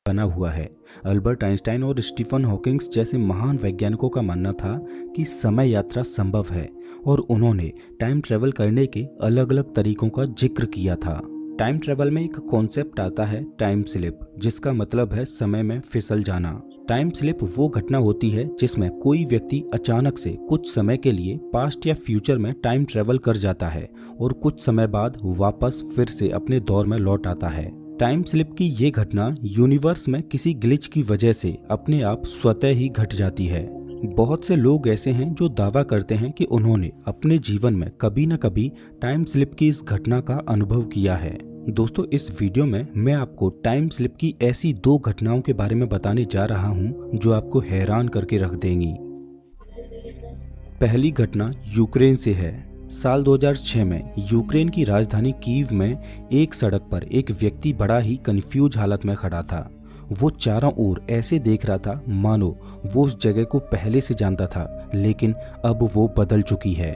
बना हुआ है। अल्बर्ट आइंस्टाइन और स्टीफन हॉकिंग जैसे महान वैज्ञानिकों का मानना था कि समय यात्रा संभव है और उन्होंने टाइम ट्रेवल करने के अलग अलग तरीकों का जिक्र किया था। टाइम ट्रेवल में एक कॉन्सेप्ट आता है टाइम स्लिप, जिसका मतलब है समय में फिसल जाना। टाइम स्लिप वो घटना होती है जिसमें कोई व्यक्ति अचानक से कुछ समय के लिए पास्ट या फ्यूचर में टाइम ट्रेवल कर जाता है और कुछ समय बाद वापस फिर से अपने दौर में लौट आता है। टाइम स्लिप की ये घटना यूनिवर्स में किसी ग्लिच की वजह से अपने आप स्वतः ही घट जाती है। बहुत से लोग ऐसे हैं जो दावा करते हैं कि उन्होंने अपने जीवन में कभी न कभी टाइम स्लिप की इस घटना का अनुभव किया है। दोस्तों, इस वीडियो में मैं आपको टाइम स्लिप की ऐसी 2 घटनाओं के बारे में बताने जा रहा हूं जो आपको हैरान करके रख देंगी। पहली घटना यूक्रेन से है। साल 2006 में यूक्रेन की राजधानी कीव में एक सड़क पर एक व्यक्ति बड़ा ही कंफ्यूज हालत में खड़ा था। वो चारों ओर ऐसे देख रहा था मानो वो उस जगह को पहले से जानता था, लेकिन अब वो बदल चुकी है।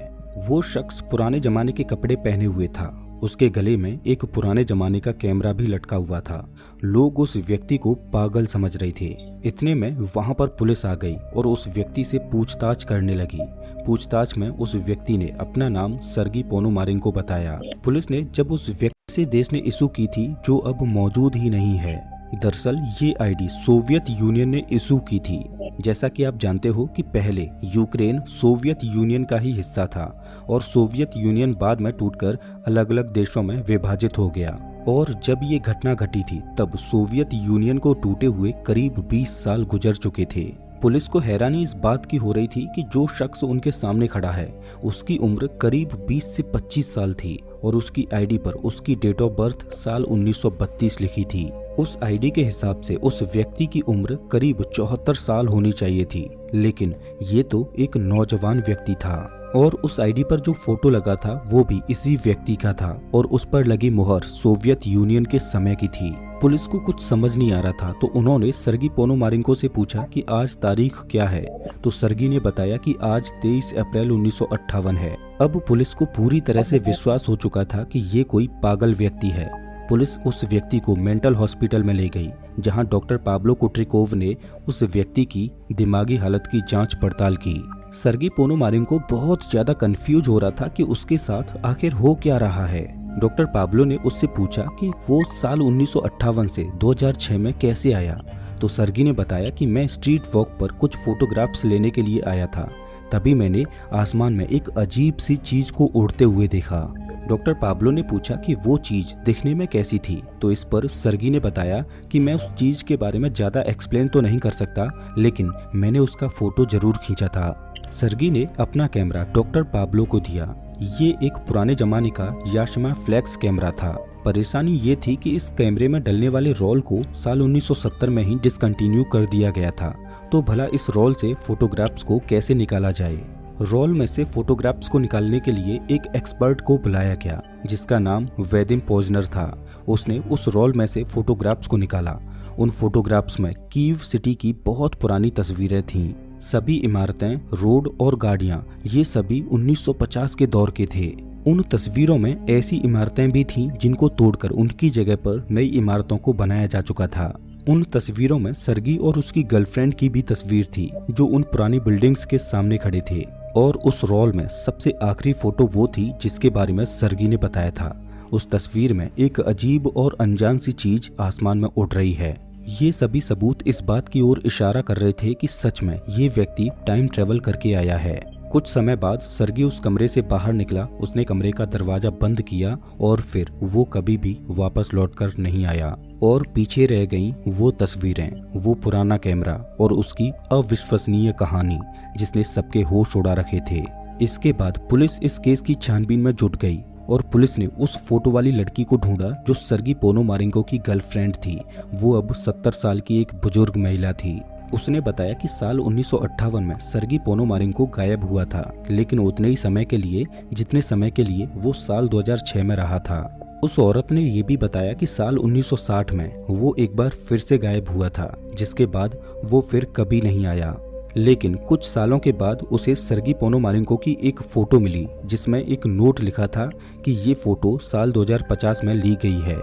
वो शख्स पुराने जमाने के कपड़े पहने हुए था। उसके गले में एक पुराने जमाने का कैमरा भी लटका हुआ था। लोग उस व्यक्ति को पागल समझ रहे थे। इतने में वहां पर पुलिस आ गई और उस व्यक्ति से पूछताछ करने लगी। पूछताछ में उस व्यक्ति ने अपना नाम सर्गी पोनोमारेंको को बताया। पुलिस ने जब उस व्यक्ति से देश ने इशू की थी जो अब मौजूद ही नहीं है। दरअसल ये आईडी सोवियत यूनियन ने इशू की थी। जैसा कि आप जानते हो कि पहले यूक्रेन सोवियत यूनियन का ही हिस्सा था और सोवियत यूनियन बाद में टूटकर अलग अलग देशों में विभाजित हो गया। और जब ये घटना घटी थी तब सोवियत यूनियन को टूटे हुए करीब 20 साल गुजर चुके थे। पुलिस को हैरानी इस बात की हो रही थी कि जो शख्स उनके सामने खड़ा है उसकी उम्र करीब 20 से 25 साल थी और उसकी आईडी पर उसकी डेट ऑफ बर्थ साल 1932 लिखी थी। उस आईडी के हिसाब से उस व्यक्ति की उम्र करीब 74 साल होनी चाहिए थी, लेकिन ये तो एक नौजवान व्यक्ति था। और उस आईडी पर जो फोटो लगा था वो भी इसी व्यक्ति का था और उस पर लगी मुहर सोवियत यूनियन के समय की थी। पुलिस को कुछ समझ नहीं आ रहा था तो उन्होंने सर्गी पोनोमारेंको से पूछा कि आज तारीख क्या है, तो सर्गी ने बताया कि आज 23 अप्रैल 1958 है। अब पुलिस को पूरी तरह से विश्वास हो चुका था कि ये कोई पागल व्यक्ति है। पुलिस उस व्यक्ति को मेंटल हॉस्पिटल में ले गई, जहां डॉक्टर पाब्लो कुट्रिकोव ने उस व्यक्ति की दिमागी हालत की जांच पड़ताल की। सर्गी पोनोमारेंको बहुत ज्यादा कंफ्यूज हो रहा था कि उसके साथ आखिर हो क्या रहा है। डॉक्टर पाब्लो ने उससे पूछा कि वो साल 1958 से 2006 में कैसे आया, तो सर्गी ने बताया कि मैं स्ट्रीट वॉक पर कुछ फोटोग्राफ्स लेने के लिए आया था। तभी मैंने आसमान में एक अजीब सी चीज को उड़ते हुए देखा। डॉक्टर पाब्लो ने पूछा कि वो चीज दिखने में कैसी थी, तो इस पर सर्गी ने बताया कि मैं उस चीज के बारे में ज्यादा एक्सप्लेन तो नहीं कर सकता, लेकिन मैंने उसका फोटो जरूर खींचा था। सर्गी ने अपना कैमरा डॉक्टर पाब्लो को दिया। ये एक पुराने जमाने का याशिमा फ्लैक्स कैमरा था। परेशानी ये थी कि इस कैमरे में डलने वाले रोल को साल 1970 में ही डिसकंटिन्यू कर दिया गया था, तो भला इस रोल से फोटोग्राफ्स को कैसे निकाला जाए। रोल में से फोटोग्राफ्स को निकालने के लिए एक एक्सपर्ट को बुलाया गया जिसका नाम वेदिम पोजनर था। उसने उस रोल में से फोटोग्राफ्स को निकाला। उन फोटोग्राफ्स में कीव सिटी की बहुत पुरानी तस्वीरें थीं। सभी इमारतें, रोड और गाड़ियां ये सभी 1950 के दौर के थे। उन तस्वीरों में ऐसी इमारतें भी थीं जिनको तोड़कर उनकी जगह पर नई इमारतों को बनाया जा चुका था। उन तस्वीरों में सर्गी और उसकी गर्लफ्रेंड की भी तस्वीर थी जो उन पुरानी बिल्डिंग्स के सामने खड़े थे। और उस रोल में सबसे आखिरी फोटो वो थी जिसके बारे में सर्गी ने बताया था। उस तस्वीर में एक अजीब और अनजान सी चीज आसमान में उड़ रही है। ये सभी सबूत इस बात की ओर इशारा कर रहे थे कि सच में ये व्यक्ति टाइम ट्रेवल करके आया है। कुछ समय बाद सर्गी उस कमरे से बाहर निकला। उसने कमरे का दरवाजा बंद किया और फिर वो कभी भी वापस लौटकर नहीं आया। और पीछे रह गईं वो तस्वीरें, वो पुराना कैमरा और उसकी अविश्वसनीय कहानी जिसने सबके होश उड़ा रखे थे। इसके बाद पुलिस इस केस की छानबीन में जुट गई और पुलिस ने उस फोटो वाली लड़की को ढूंढा जो सर्गी पोनोमारेंको की गर्लफ्रेंड थी। वो अब 70 साल की एक बुजुर्ग महिला थी। उसने बताया कि साल 1958 में सर्गी पोनोमारेंको गायब हुआ था, लेकिन उतने ही समय के लिए जितने समय के लिए वो साल 2006 में रहा था। उस औरत ने ये भी बताया कि साल 1960 में वो एक बार फिर से गायब हुआ था, जिसके बाद वो फिर कभी नहीं आया। लेकिन कुछ सालों के बाद उसे सर्गी पोनोमारेंको की एक फोटो मिली जिसमें एक नोट लिखा था कि ये फोटो साल 2050 में ली गई है।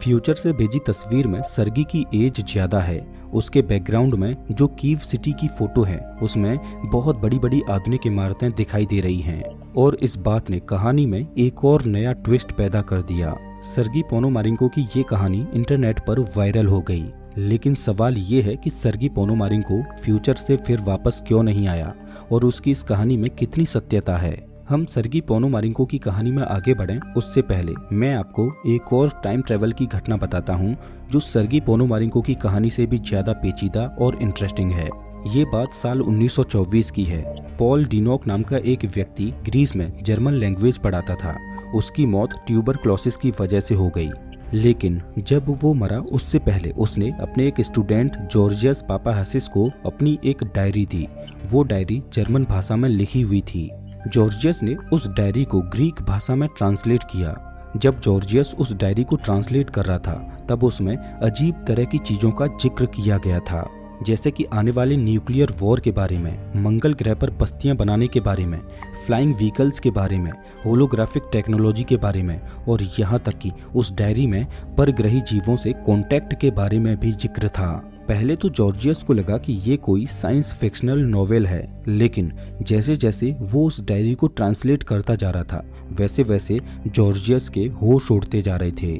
फ्यूचर से भेजी तस्वीर में सर्गी की एज ज्यादा है। उसके बैकग्राउंड में जो कीव सिटी की फोटो है उसमें बहुत बड़ी बड़ी आधुनिक इमारतें दिखाई दे रही हैं और इस बात ने कहानी में एक और नया ट्विस्ट पैदा कर दिया। सर्गी पोनोमारेंको की ये कहानी इंटरनेट पर वायरल हो गई, लेकिन सवाल ये है कि सर्गी पोनोमारेंको फ्यूचर से फिर वापस क्यों नहीं आया और उसकी इस कहानी में कितनी सत्यता है। हम सर्गी पोनोमारेंको की कहानी में आगे बढ़ें उससे पहले मैं आपको एक और टाइम ट्रेवल की घटना बताता हूँ जो सर्गी पोनोमारेंको की कहानी से भी ज्यादा पेचीदा और इंटरेस्टिंग है। ये बात साल 1924 की है। पॉल डिनोक नाम का एक व्यक्ति ग्रीस में जर्मन लैंग्वेज पढ़ाता था। उसकी मौत ट्यूबरक्लोसिस की वजह से हो गई, लेकिन जब वो मरा उससे पहले उसने अपने एक स्टूडेंट जॉर्जियस पापाहासिस को अपनी एक डायरी दी। वो डायरी जर्मन भाषा में लिखी हुई थी। जॉर्जियस ने उस डायरी को ग्रीक भाषा में ट्रांसलेट किया। जब जॉर्जियस उस डायरी को ट्रांसलेट कर रहा था तब उसमें अजीब तरह की चीजों का जिक्र किया गया था, जैसे कि आने वाले न्यूक्लियर वॉर के बारे में, मंगल ग्रह पर बस्तियां बनाने के बारे में, फ्लाइंग व्हीकल्स के बारे में, होलोग्राफिक टेक्नोलॉजी के बारे में और यहाँ तक कि उस डायरी में परग्रही जीवों से कॉन्टैक्ट के बारे में भी जिक्र था। पहले तो जॉर्जियस को लगा कि ये कोई साइंस फिक्शनल नॉवेल है, लेकिन जैसे जैसे वो उस डायरी को ट्रांसलेट करता जा रहा था वैसे वैसे जॉर्जियस के होश उड़ते जा रहे थे।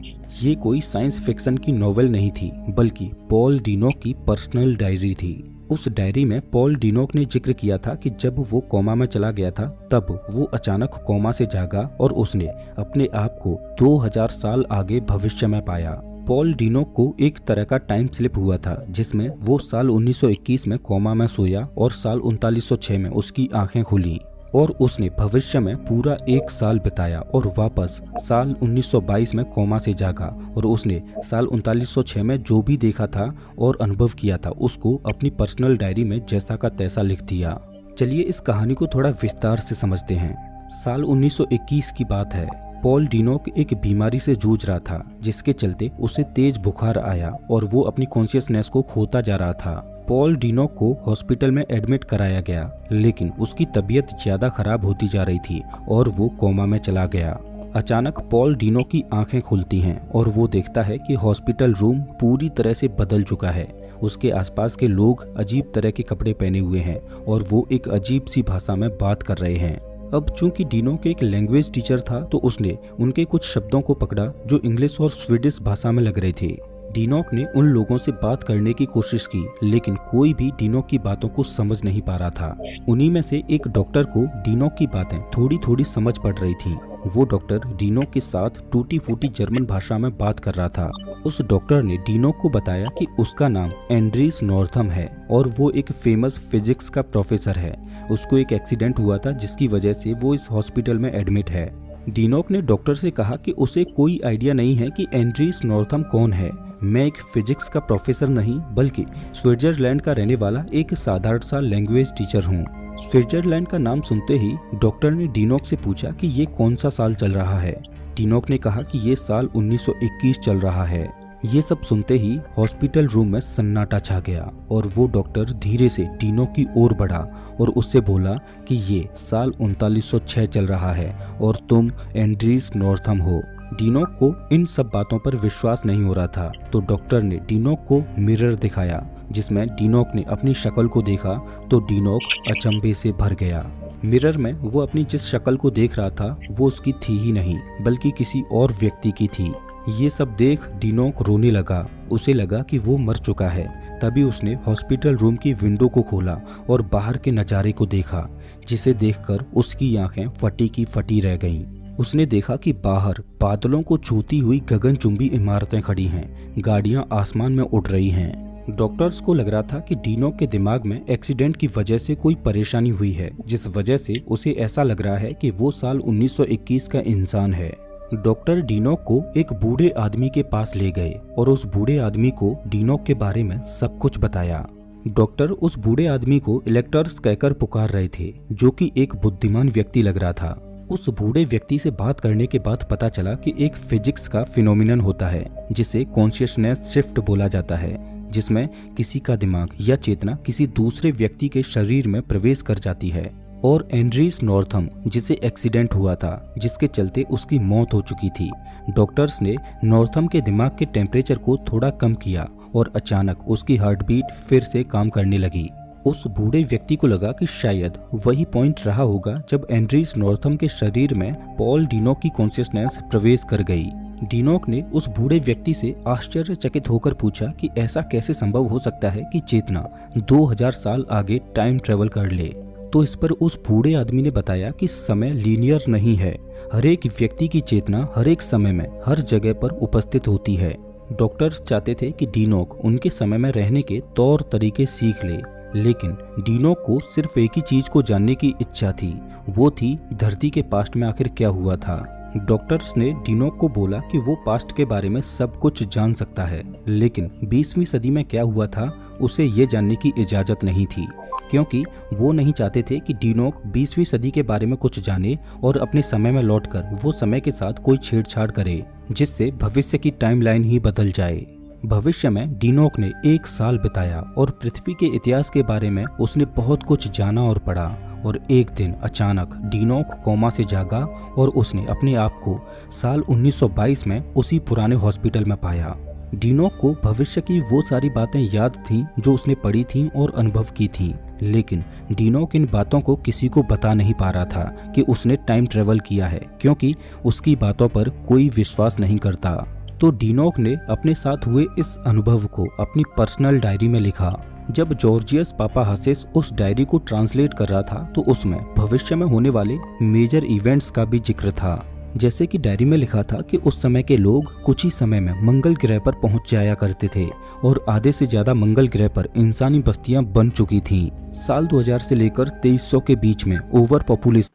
ये कोई साइंस फिक्शन की नॉवेल नहीं थी, बल्कि पॉल डिनोक की पर्सनल डायरी थी। उस डायरी में पॉल डिनोक ने जिक्र किया था कि जब वो कोमा में चला गया था तब वो अचानक कोमा से जागा और उसने अपने आप को 2000 साल आगे भविष्य में पाया। पॉल डिनोक को एक तरह का टाइम स्लिप हुआ था जिसमें वो साल 1921 में कोमा में सोया और साल 3906 में उसकी आंखें खुली और उसने भविष्य में पूरा 1 साल बिताया और वापस साल 1922 में कोमा से जागा और उसने साल 3906 में जो भी देखा था और अनुभव किया था उसको अपनी पर्सनल डायरी में जैसा का तैसा लिख दिया। चलिए इस कहानी को थोड़ा विस्तार से समझते हैं। साल 1921 की बात है। पॉल डिनोक एक बीमारी से जूझ रहा था जिसके चलते उसे तेज बुखार आया और वो अपनी कॉन्शियसनेस को खोता जा रहा था। पॉल डिनोक को हॉस्पिटल में एडमिट कराया गया, लेकिन उसकी तबीयत ज्यादा खराब होती जा रही थी और वो कोमा में चला गया। अचानक पॉल डिनोक की आंखें खुलती हैं और वो देखता है कि हॉस्पिटल रूम पूरी तरह से बदल चुका है। उसके आसपास के लोग अजीब तरह के कपड़े पहने हुए हैं और वो एक अजीब सी भाषा में बात कर रहे हैं। अब चूंकि डिनोक एक लैंग्वेज टीचर था तो उसने उनके कुछ शब्दों को पकड़ा जो इंग्लिश और स्वीडिश भाषा में लग रहे थे। डिनोक ने उन लोगों से बात करने की कोशिश की, लेकिन कोई भी डिनोक की बातों को समझ नहीं पा रहा था। उन्हीं में से एक डॉक्टर को डिनोक की बातें थोड़ी थोड़ी समझ पड़ रही थीं। वो डॉक्टर डिनोक के साथ टूटी फूटी जर्मन भाषा में बात कर रहा था। उस डॉक्टर ने डिनोक को बताया कि उसका नाम एंड्रीस नॉर्थम है और वो एक फेमस फिजिक्स का प्रोफेसर है। उसको एक एक्सीडेंट हुआ था जिसकी वजह से वो इस हॉस्पिटल में एडमिट है। डिनोक ने डॉक्टर से कहा कि उसे कोई आइडिया नहीं है कि एंड्रीस नॉर्थम कौन है। मैं एक फिजिक्स का प्रोफेसर नहीं बल्कि स्विट्जरलैंड का रहने वाला एक साधारण सा लैंग्वेज टीचर हूँ। स्विट्जरलैंड का नाम सुनते ही डॉक्टर ने डिनोक से पूछा कि ये कौन सा साल चल रहा है। डिनोक ने कहा कि ये साल 1921 चल रहा है। ये सब सुनते ही हॉस्पिटल रूम में सन्नाटा छा गया और वो डॉक्टर धीरे से डिनोक की ओर बढ़ा और उससे बोला कि ये साल 3906 चल रहा है और तुम एंड्रीस नॉर्थम हो। डिनोक को इन सब बातों पर विश्वास नहीं हो रहा था, तो डॉक्टर ने डिनोक को मिरर दिखाया जिसमें डिनोक ने अपनी शक्ल को देखा तो डिनोक अचंभे से भर गया। मिरर में वो अपनी जिस शक्ल को देख रहा था वो उसकी थी ही नहीं बल्कि किसी और व्यक्ति की थी। ये सब देख डिनोक रोने लगा। उसे लगा कि वो मर चुका है। तभी उसने हॉस्पिटल रूम की विंडो को खोला और बाहर के नज़ारे को देखा, जिसे देखकर उसकी आंखें फटी की फटी रह गईं। उसने देखा कि बाहर बादलों को छूती हुई गगनचुंबी इमारतें खड़ी हैं, गाड़ियां आसमान में उड़ रही हैं। डॉक्टर्स को लग रहा था कि डिनोक के दिमाग में एक्सीडेंट की वजह से कोई परेशानी हुई है, जिस वजह से उसे ऐसा लग रहा है कि वो साल 1921 का इंसान है। डॉक्टर डिनोक को एक बूढ़े आदमी के पास ले गए और उस बूढ़े आदमी को डिनोक के बारे में सब कुछ बताया। डॉक्टर उस बूढ़े आदमी को इलेक्टर्स कहकर पुकार रहे थे, जो कि एक बुद्धिमान व्यक्ति लग रहा था। उस बूढ़े व्यक्ति से बात करने के बाद पता चला कि एक फिजिक्स का फिनोमिनन होता है जिसे कॉन्शियसनेस शिफ्ट बोला जाता है, जिसमें किसी का दिमाग या चेतना किसी दूसरे व्यक्ति के शरीर में प्रवेश कर जाती है और एंड्रीज नॉर्थम जिसे एक्सीडेंट हुआ था जिसके चलते उसकी मौत हो चुकी थी। डॉक्टर्स ने नॉर्थम के दिमाग के टेम्परेचर को थोड़ा कम किया और अचानक उसकी हार्ट बीट फिर से काम करने लगी। उस बूढ़े व्यक्ति को लगा कि शायद वही पॉइंट रहा होगा जब एंड्रीज नॉर्थम के शरीर में पॉल डीनोक की कॉन्शियसनेस प्रवेश कर गई। डीनोक ने उस बूढ़े व्यक्ति से आश्चर्यचकित होकर पूछा कि ऐसा कैसे संभव हो सकता है कि चेतना 2000 साल आगे टाइम ट्रेवल कर ले। तो इस पर उस बूढ़े आदमी ने बताया कि समय लीनियर नहीं है, हर एक व्यक्ति की चेतना हर एक समय में हर जगह पर उपस्थित होती है। डॉक्टर्स चाहते थे कि डीनोक उनके समय में रहने के तौर तरीके सीख ले, लेकिन डीनोक को सिर्फ एक ही चीज को जानने की इच्छा थी, वो थी धरती के पास्ट में आखिर क्या हुआ था। डॉक्टर्स ने डीनोक को बोला कि वो पास्ट के बारे में सब कुछ जान सकता है, लेकिन 20वीं सदी में क्या हुआ था उसे ये जानने की इजाजत नहीं थी, क्योंकि वो नहीं चाहते थे कि डीनोक 20वीं सदी के बारे में कुछ जाने और अपने समय में लौटकर वो समय के साथ कोई छेड़छाड़ करे जिससे भविष्य की टाइमलाइन ही बदल जाए। भविष्य में डीनोक ने 1 साल बिताया और पृथ्वी के इतिहास के बारे में उसने बहुत कुछ जाना और पढ़ा। और एक दिन अचानक डीनोक कोमा से जागा और उसने अपने आप को साल 1922 में उसी पुराने हॉस्पिटल में पाया। डीनोक को भविष्य की वो सारी बातें याद थीं जो उसने पढ़ी थीं और अनुभव की थीं, लेकिन डीनोक इन बातों को किसी को बता नहीं पा रहा था कि उसने टाइम ट्रेवल किया है, क्योंकि उसकी बातों पर कोई विश्वास नहीं करता। तो डीनोक ने अपने साथ हुए इस अनुभव को अपनी पर्सनल डायरी में लिखा। जब जॉर्जियस पापाहासिस उस डायरी को ट्रांसलेट कर रहा था तो उसमें भविष्य में होने वाले मेजर इवेंट्स का भी जिक्र था। जैसे कि डायरी में लिखा था कि उस समय के लोग कुछ ही समय में मंगल ग्रह पर पहुंच जाया करते थे और आधे से ज्यादा मंगल ग्रह पर इंसानी बस्तियां बन चुकी थीं। साल 2000 से लेकर 2300 के बीच में ओवर पॉपुलेशन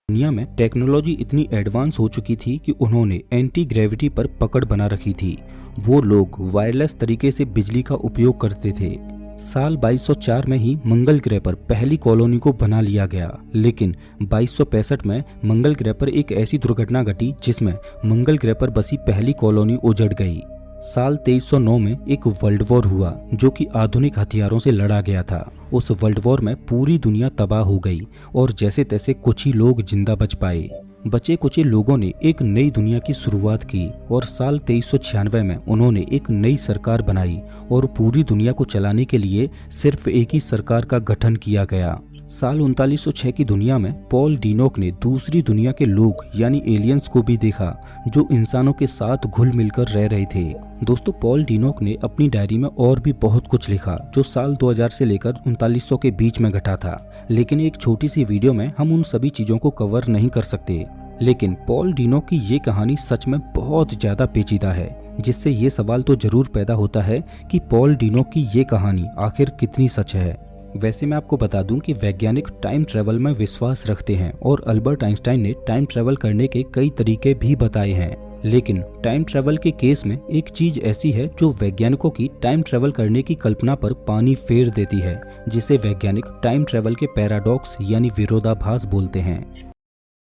दुनिया में टेक्नोलॉजी इतनी एडवांस हो चुकी थी कि उन्होंने एंटी ग्रेविटी पर पकड़ बना रखी थी। वो लोग वायरलेस तरीके से बिजली का उपयोग करते थे। साल 2204 में ही मंगल ग्रह पर पहली कॉलोनी को बना लिया गया, लेकिन 2265 में मंगल ग्रह पर एक ऐसी दुर्घटना घटी जिसमें मंगल ग्रह पर बसी पहली कॉलोनी उजड़ गई। साल 2309 में एक वर्ल्ड वॉर हुआ जो कि आधुनिक हथियारों से लड़ा गया था। उस वर्ल्ड वॉर में पूरी दुनिया तबाह हो गई और जैसे तैसे कुछ ही लोग जिंदा बच पाए। बचे कुचे लोगों ने एक नई दुनिया की शुरुआत की और साल 2396 में उन्होंने एक नई सरकार बनाई और पूरी दुनिया को चलाने के लिए सिर्फ एक ही सरकार का गठन किया गया। साल 3906 की दुनिया में पॉल डीनोक ने दूसरी दुनिया के लोग यानी एलियंस को भी देखा जो इंसानों के साथ घुल मिलकर रह रहे थे। दोस्तों, पॉल डीनोक ने अपनी डायरी में और भी बहुत कुछ लिखा जो साल 2000 से लेकर 3900 के बीच में घटा था, लेकिन एक छोटी सी वीडियो में हम उन सभी चीजों को कवर नहीं कर सकते। लेकिन पॉल डीनोक की ये कहानी सच में बहुत ज्यादा पेचीदा है, जिससे ये सवाल तो जरूर पैदा होता है कि पॉल डीनोक की ये कहानी आखिर कितनी सच है। वैसे मैं आपको बता दूं कि वैज्ञानिक टाइम ट्रेवल में विश्वास रखते हैं और अल्बर्ट आइंस्टाइन ने टाइम ट्रेवल करने के कई तरीके भी बताए हैं, लेकिन टाइम ट्रेवल के केस में एक चीज ऐसी है जो वैज्ञानिकों की टाइम ट्रेवल करने की कल्पना पर पानी फेर देती है, जिसे वैज्ञानिक टाइम ट्रेवल के पैराडॉक्स यानी विरोधाभास बोलते हैं।